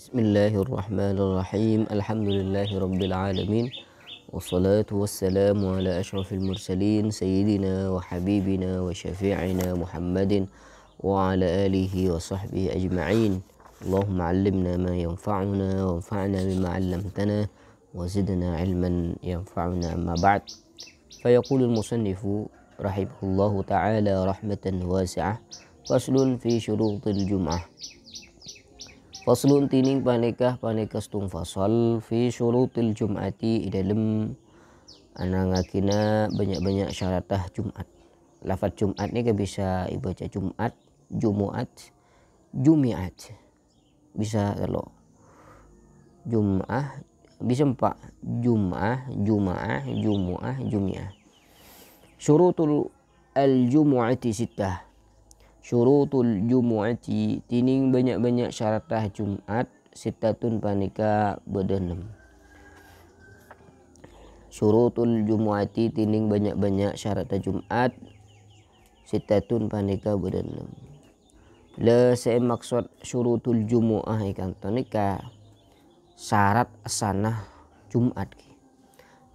Bismillahirrahmanirrahim. Alhamdulillahirabbil alamin. Wassalatu wassalamu ala asyrafil mursalin sayyidina wa habibina wa syafi'ina Muhammadin wa ala alihi wa sahbihi ajma'in. Allahumma 'allimna ma yanfa'una wa anfa'na bima 'allamtana wa zidna 'ilman yanfa'una, amma ba'd. Fayaqulul musannifu rahimahullahu ta'ala rahmatan wasi'ah. Faslun fi syurutil jum'ah. Faslun tining panekah stung fasal fi syurutil jum'ati dalam anangakina banyak-banyak syaratah Jumat. Lafaz Jumat ni kan bisa dibaca Jumat, Jumuat, Jumiat. Bisa kalau Jum'ah bisa empat, Jum'ah, Jum'ah, Jumu'ah, Jumi'ah. Syurutul al-jumu'ati sittah. Syurutul jumu'ati tining banyak-banyak syaratah Jumat sittatun panika bedenam. Syurutul jumu'ati tining banyak-banyak syaratah Jumat sittatun panika bedenam. Le saya maksud syurutul jumu'ah ikan tonika syarat asanah Jumat.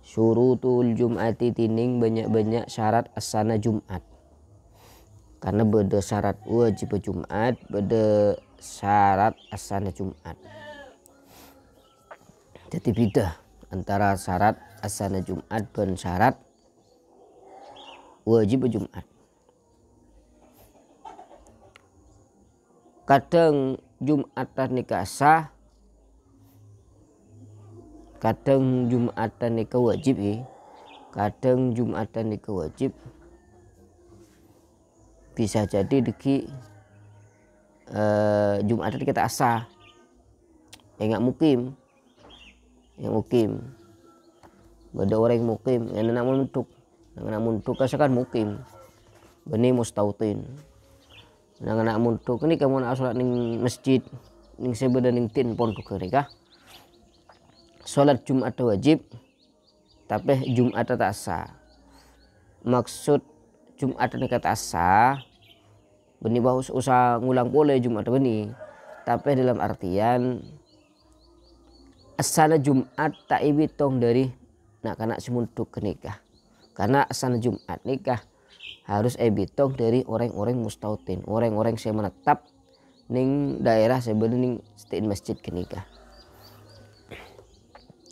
Syurutul jum'ati tining banyak-banyak syarat asana Jumat. Karena beda syarat wajib Jumat, beda syarat asana Jumat. Jadi beda antara syarat asana Jumat dan syarat wajib Jumat. Kadang Jumatan nikah sah, kadang Jumatan nikah wajib, kadang Jumatan nikah wajib. Bisa jadi deki Jumatan kita asah, enggak mukim, beda orang mukim, yang nak muntuk kasakan mukim, beni mustautin. Nak muntuk ni kamu nak solat ning masjid, ning sebeda ning tin pon tu kerika. Solat Jumat wajib, tapi Jumat tak asah. Maksud Jumat ni kata asah, beni bahus usah ngulang boleh Jumat beni, tapi dalam artian asana Jumat tak ibitong dari nak kanak semuntuk ke nikah. Karena asana Jumat nikah harus ibitong dari orang-orang mustautin, orang-orang yang menetap ning daerah sebenarnya stain masjid ke nikah.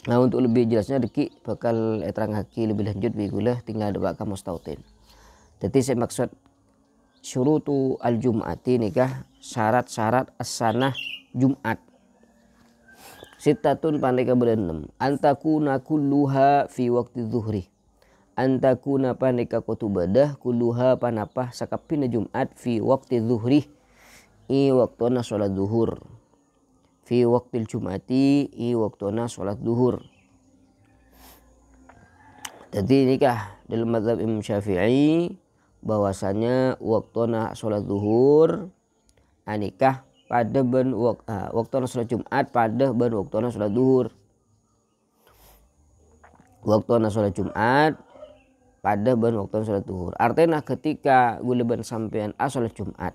Nah, untuk lebih jelasnya Deki bakal terang haki lebih lanjut bigulah tinggal debak mustautin. Jadi saya maksud syurutu al-jum'ati nikah syarat-syarat as-sanah Jumat. Sittatun pandai berenam. Antakuna kulluha fi waktu zuhri. Antakuna pandai kutubadah kulluha panapah sakapina Jumat fi waktu zuhri. I waktuna sholat zuhur. Fi waktu Jum'ati i waktuna sholat zuhur. Jadi nikah dalam mazhab Imam Syafi'i bahwasanya waktuna sholat zuhur nikah pada ben waktuna sholat Jumat pada ben waktuna sholat zuhur. Waktuna sholat Jumat pada ben waktuna sholat zuhur. Artinya ketika guleban sampean sholat Jumat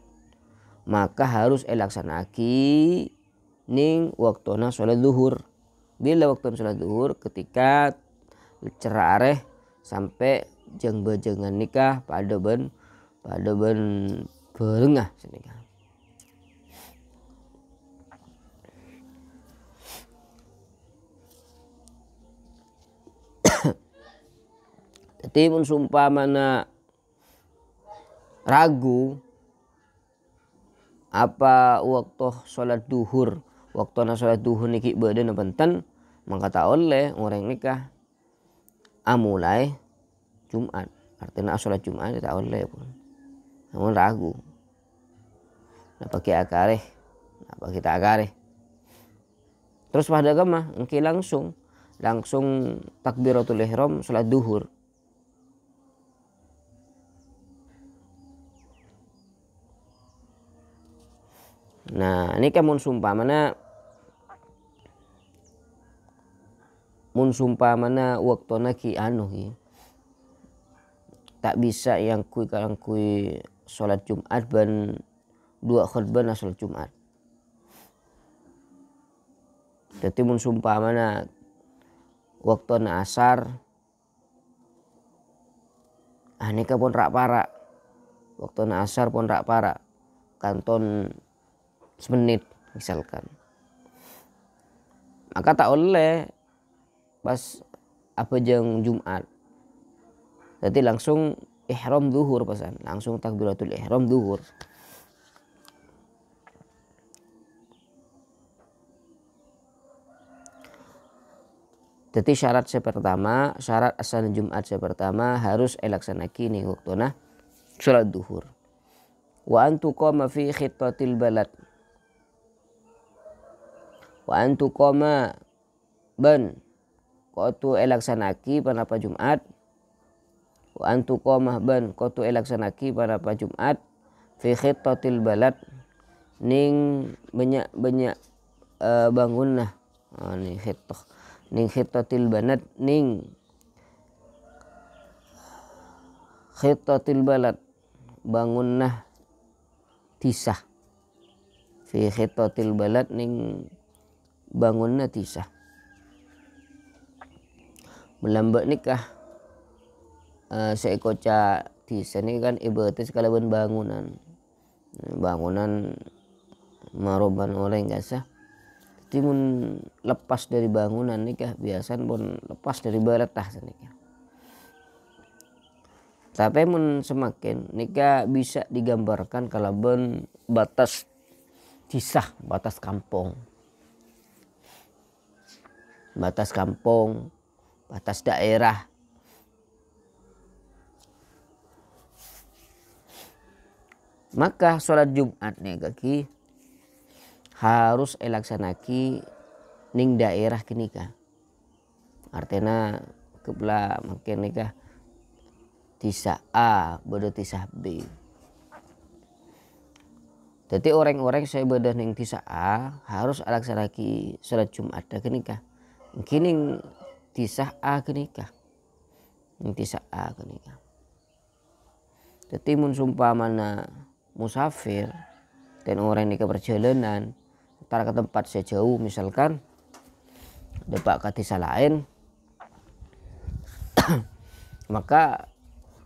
maka harus elaksanaki ning waktuna sholat zuhur. Bila waktuna sholat zuhur ketika cerareh sampai jeng bejengan nikah pada ben berengah senikah. Jadi mun sumpamana ragu apa waktu sholat duhur, waktuna sholat duhur niki beda nepenten, maka tak oleh orang nikah mulai Jumat. Artinya sholat Jumat tak oleh pun. Namun ragu. Nak pakai akareh, nak pakai tak akareh. Terus pada agama engke langsung takbiratul ihram sholat duhur. Nah, ini kan mun sumpamana waktuna ki tak bisa yang kui sholat Jumat ban dua khutbah sholat Jumat. Jadi mun sumpah mana waktu na asar nikah pun rak para, waktu na asar pun rak para kanton semenit misalkan, maka tak oleh pas apa jeng Jumat, jadi langsung ihram zuhur pesan, langsung takbiratul ihram zuhur. Jadi syarat pertama, syarat asal Jumat pertama harus elaksanaki nih waktuna sholat duhur. Wa antu qama fi khittatil balad. Wa antu qama ban kotu elaksanaki pada Jumat. Wa antu qama ban kotu elaksanaki pada Jumat fi khittatil balad ning banyak bangun nah nih khittah ning khittatil banat ning khittatil balad bangun nah tisah fi khittatil balad ning bangun nah tisah melambak nikah seikoca tisah ini kan ibaratnya sekalian bangunan maroban orang gasa. Timun lepas dari bangunan nikah biasa pun lepas dari barat tah nikah. Tapi mun semakin nikah bisa digambarkan kalau ben batas kisah, batas kampung, batas daerah. Maka sholat Jumat nih kaki harus elaksanaki ning daerah kenikah. Artinya kepala makin nikah tisah A beda tisah B. Jadi orang-orang saya beda ning tisah A harus elaksanaki sholat Jumat kenikah. Kini tisah A kenikah. Ning tisah A kenikah. Jadi mun sumpamana musafir dan orang nikah perjalanan antara ke tempat sejauh misalkan depak ke desa lain maka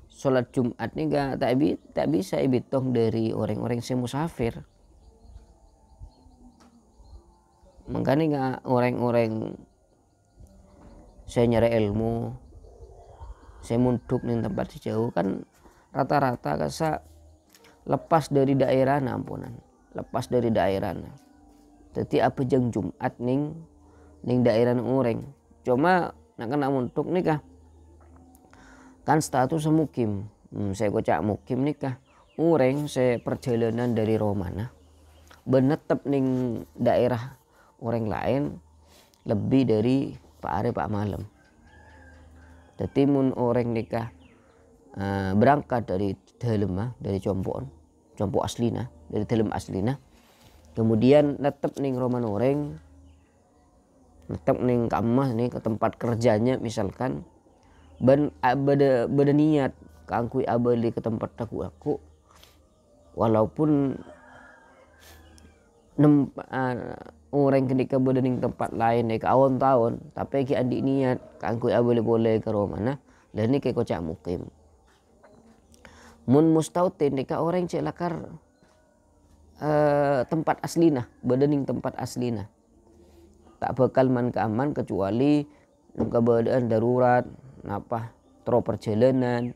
sholat Jumat ini tak bisa ibitong dari orang-orang yang musafir. Makanya orang-orang saya nyari ilmu, saya munduk nih tempat sejauh kan rata-rata kasa lepas dari daerah ampunan, lepas dari daerah. Jadi apa jeng Jumat ning daerah orang. Cuma nak kena muntuk nikah kan status mukim. Saya kocak mukim nikah. Orang saya perjalanan dari Romana benetep ning daerah orang lain lebih dari pak malam. Jadi mun orang nikah berangkat dari dalam dari compok aslina, dari dalam aslina. Kemudian netep ning roman orang, netep ning kamah nih ke tempat kerjanya misalkan, beda niat kangkui abali ke tempat aku, walaupun orang ketika beda ning tempat lain ke awon tahun, tapi ki adik niat kangkui abali boleh ke romana, dan ini kayak kocak mukim. Mun mustautin nika orang cek lakar tempat aslina, bedening tempat aslina. Tak bakal man keaman kecuali keadaan darurat, napa tro perjalanan.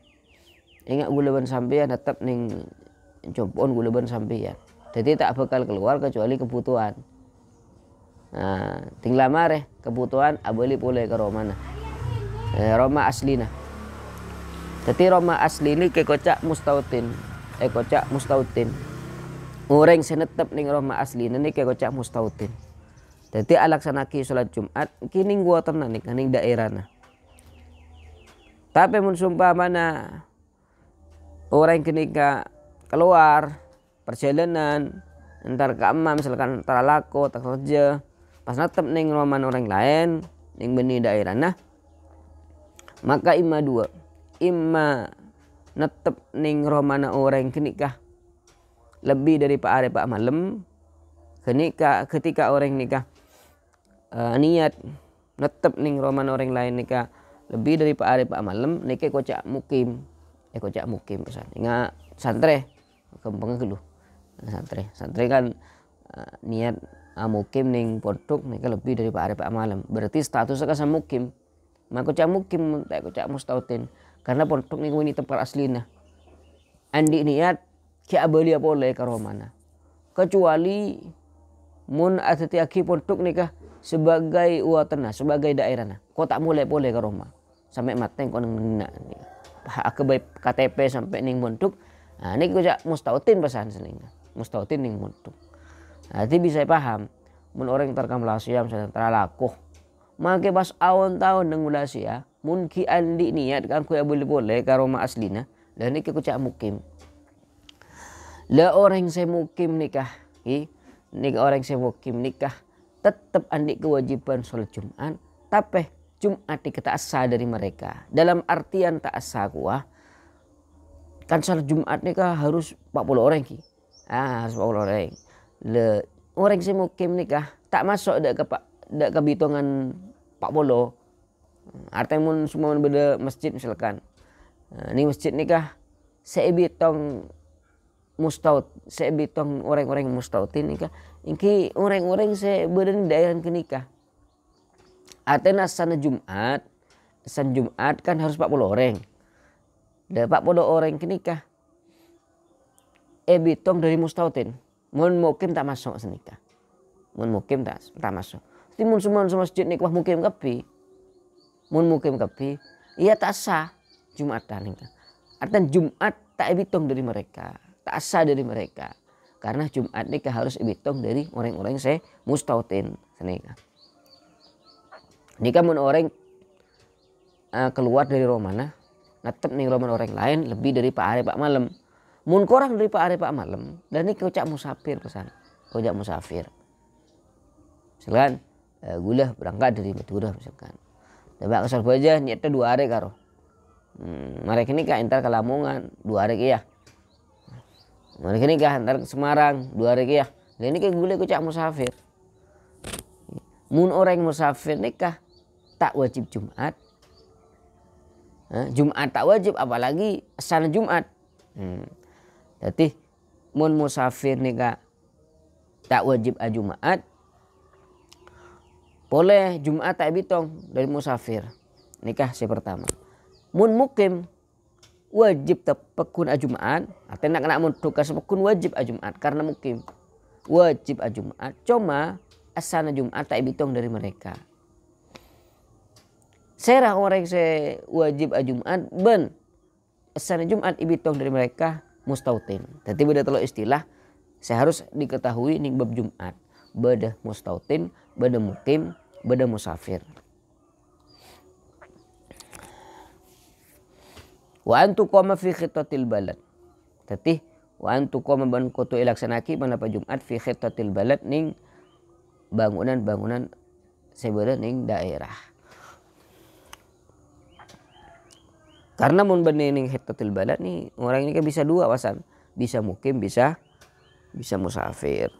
Ingat guleban sampeyan tetap ning compon guleban sampeyan. Jadi tak bakal keluar kecuali kebutuhan. Nah, tinggal mare kebutuhan abali boleh ke Romana. Roma aslina. Jadi Roma asli ini ke kocak mustautin. Kocak mustautin. Orang senetep ning Roma asli ini ke kocak mustautin. Jadi alaksanaki sholat Jumat kini gua tenan ning daerahna. Tapi mun sumpah mana orang kini keluar perjalanan entar ke amma misalkan antara lako tak kerja pas netep ning roman orang lain ning beni daerahna, maka imma netep ning romana orang kenikah lebih dari pak malam ketika orang nikah niat netep ning roman orang lain nikah lebih dari pak hari pak malam nikah kocak mukim pesan ingat santre kembang dulu santre kan niat mukim ning pondok nikah lebih dari pak hari pak malam berarti statusnya kan sama mukim maka kocak mukim tak kocak mustautin karena pondok ning ini tempat aslina andi niat kia beli apa oleh karo mana kecuali mun atati aki pondok nikah sebagai uatana sebagai daerah nah kau tak mulai boleh ke rumah sampai mateng kau nengna ke baik KTP sampai ning pondok nah ini kau mustautin pesan selinga mustautin ning pondok nanti bisa paham mun orang terkam lasia misalnya terlakuh make pas awon tahun neng lasia mun ki andi niat kan kau boleh ke rumah aslina dan ini kau cak mukim lah orang saya mukim nikah nikah orang saya mukim nikah tetap andi kewajiban sholat Jumat tapi Jumat tak asa dari mereka dalam artian tak asa kuah kan sholat Jumat nikah harus 40 orang ki harus 40 orang le orang saya mukim nikah tak masuk dak ke bitongan 40 artinya mun semua beda masjid misalkan ini masjid nikah saya bitong mustaut saya bitong orang-orang mustautin nikah ingki orang-orang saya beren daerah ke nikah artinya sana Jumat kan harus 40 orang dan 40 orang ke nikah bitong dari mustautin mun mukim tak masuk senikah mun mukim tak masuk jadi mun semua masjid nikah mukim kapi mun mukim kapi iya tak sah Jumatan nikah artinya Jumat tak bitong dari mereka tak asa dari mereka karena Jumat nikah harus dihitung dari orang-orang saya mustautin senikah nikah mun orang keluar dari romana netep nih roman orang lain lebih dari pak hari pak malam mun korang dari pak hari pak malam dan ini kocak musafir pesan kocak musafir misalkan gula berangkat dari Madura misalkan coba kesal aja niatnya 2 hari karo mereka nikah entar ke Lamongan 2 hari ya mereka nikah ntar ke Semarang 2 hari ya. Nah ini kayak gue cak musafir. Mun orang musafir nikah tak wajib Jumat. Jumat tak wajib apalagi sana Jumat. Jadi mun musafir nikah tak wajib Jumat. Boleh Jumat tak bitong dari musafir. Nikah si pertama. Mun mukim wajib tepekun Jumat artinya nak mun tugas sepekun wajib Jumat karena mukim wajib Jumat cuma asana Jumat tak bitong dari mereka serah orang saya wajib Jumat ben asana Jumat ibitong dari mereka mustautin jadi beda telo istilah saya harus diketahui ning bab Jumat beda mustautin beda mukim beda musafir. Wa antu qoma fi khitatil balad. Tatih wa antu qoma ban koto ilaksanaki manapa Jumat fi khitatil balad ning bangunan-bangunan sebelah ning daerah. Karena mun bani ning khitatil balad nih orang ini kan bisa 2 wasan, bisa mukim bisa musafir.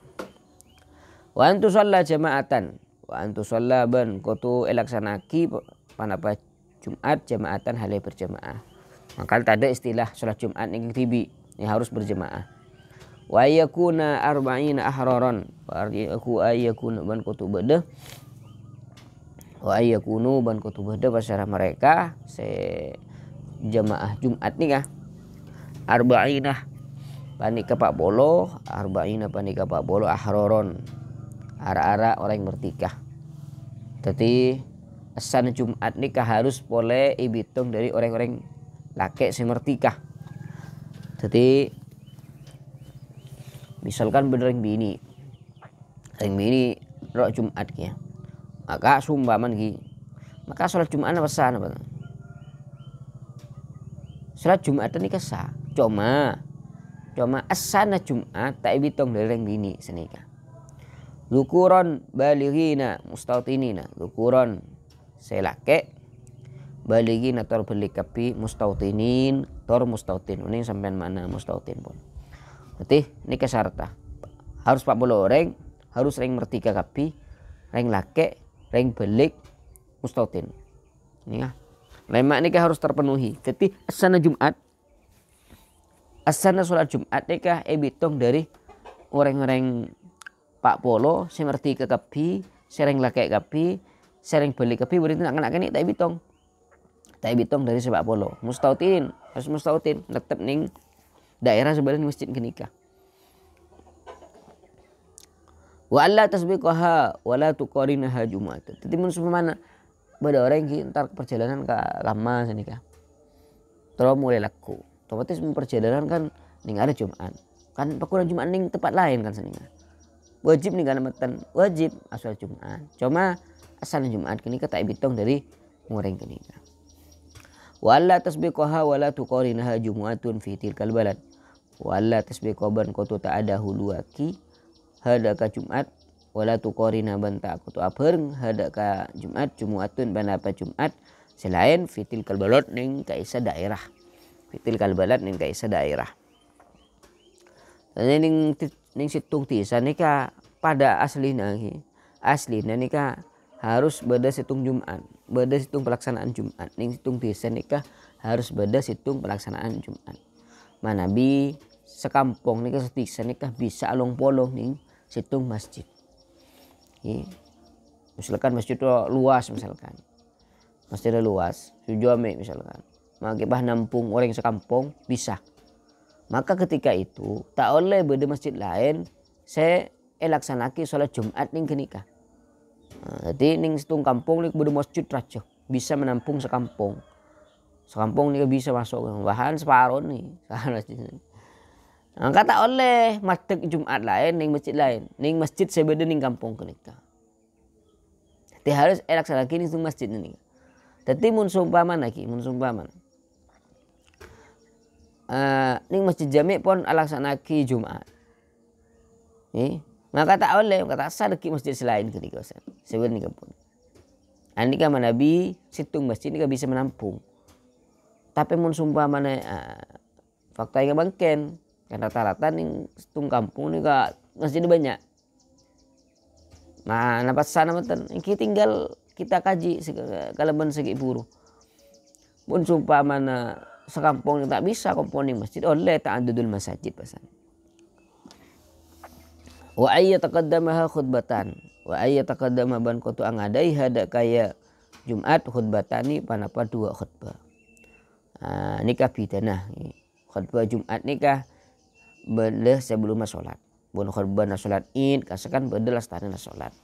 Wa antu shalla jama'atan. Wa antu shalla ban koto ilaksanaki panapa Jumat jamaatan halai berjamaah. Maka tak ada istilah sholat Jumat yang tibi yang harus berjemaah. Wa yakuna arba'ina ahraran wa yakuna ban kutu beda wa yakunu ban kutu beda pasara mereka se jemaah Jumat ni kah arba'ina panika 40 arba'ina panika 40 ahraran ara-ara orang yang bertikah. Jadi asan Jumat nikah harus boleh ibitung dari orang-orang laki semertikah. Jadi misalkan bener bini rok Jumat ya. Maka sumbaman ki. Maka sholat Jumat apa sah apa? Sholat Jumat ini sah. Cuma asana Jumat tak bitong dari orang bini senika. Lukuron balighina mustautinina. Lukuron saya laki baligina tor belikapi mustautinin tor mustautin ini sampean mana mustautin pun berarti ini kesarta harus 40 orang harus ring mertika kapi ring laki reng balik mustautin. Ini ya. Lemak nikah harus terpenuhi. Jadi asana Jumat, asana sholat Jumat nikah bitong dari orang-orang Pak Polo, saya ngerti ke kapi, sering lakai kapi, sering beli kapi, berarti nak ini tak bitong. Tak bitong dari sepak polo. Mustautin, harus mustautin. Tetap ning daerah sebenarnya masjid kenikah. Wa alla tasbiqaha wa la tuqarinaha Jumat. Jadi mun mana beda orang yang ntar perjalanan ke lama sini kah. Terus mulai laku. Otomatis perjalanan kan ning ada Jumat. Kan pakuran Jumat ning tempat lain kan sini. Wajib nih kan matan wajib asal Jumat. Cuma asal Jumat kini tak bitong dari ngoreng kini. Walla tasbiqaha wala tuqarinaha Jumu'atun fi tilkal balad. Walla tasbiqaban kotu tak ada huluaki hadaka Jumat wala tuqarina banta kotu apeung hadaka Jumat Jumu'atun banapa Jumat selain fi tilkal balad ning kaisa daerah. Fi tilkal balad ning kaisa daerah. Dan ning situng tisan nika pada aslina nika harus beda situng Jumat, beda situng pelaksanaan Jumat. Ning situng desa nikah harus beda situng pelaksanaan Jumat. Manabi sekampung nikah setisa nikah bisa along polong ning situng masjid. Misalkan masjid luas misalkan. Masjid luas, sujame misalkan. Maka bah nampung orang sekampung bisa. Maka ketika itu tak oleh beda masjid lain saya laksanaki sholat Jumat ning kenikah. Jadi ning situng kampung nih beda masjid raja bisa menampung sekampung. Sekampung nih bisa masuk bahan separuh nih. Angka tak oleh masjid Jumat lain ning masjid lain. Ning masjid sebeda ning kampung kenika. Jadi harus laksanaki ning masjid ini. Jadi mun sumpama lagi, mun sumpama. Ning masjid jami pun laksanaki Jumat. Maka tak oleh kata asal ki masjid selain ketika sebenarnya pun. Anika manabi situng masjid ini bisa menampung. Tapi mun sumpah mana fakta yang bangken kan rata-rata ning situng kampung ni ka masjid banyak. Nah, napa sana meten iki tinggal kita kaji kalaban segi buru. Mun sumpah mana sekampung tak bisa komponing masjid oleh ta'addudul masajid pasan. Wa ayya taqaddamaha khutbatan wa ayya taqaddama ban kotu angadai hada kaya Jumat khutbatani panapa dua khutbah. Nikah bidanah khutbah Jumat nikah benda sebelum salat. Bun khutbah salat Id kasakan benda lastana salat.